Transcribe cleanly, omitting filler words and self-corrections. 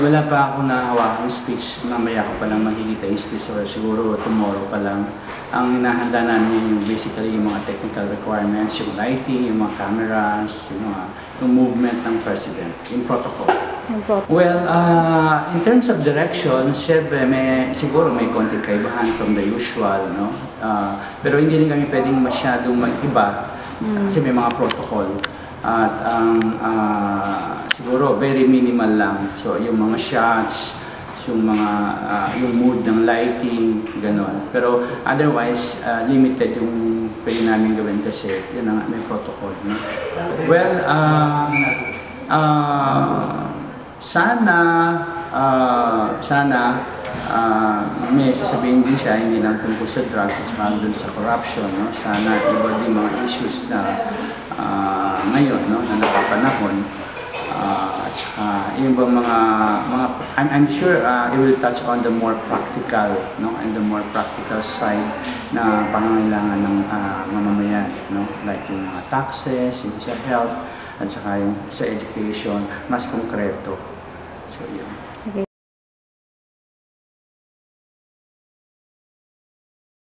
wala pa ako nahawak ng speech. Mamaya ko pa lang makikita yung speech or siguro tomorrow pa lang. Ang hinahanda namin yung basically yung mga technical requirements, yung lighting, yung mga cameras, yung movement ng President, yung protocol. Well, in terms of direction, syempre siguro may konting kaibahan from the usual, no? Pero hindi rin kami pwedeng masyadong mag-iba kasi may mga protocol. At siguro very minimal lang. So yung mga shots, yung mood ng lighting, gano'n. Pero otherwise, limited yung pwede namin gawin kasi yun ang may protocol. No? Well, sana may sasabihin din siya, hindi lang tungkol sa drugs, it's dun sa corruption. No? Sana iba din mga issues na ngayon, no, na napapanahon. At saka yung bang I'm sure it will touch on the more practical, no, and the more practical side na pangangailangan ng mamamayan, no, like yung mga taxes, yung sa health, at saka yung sa education, mas konkreto. So yun.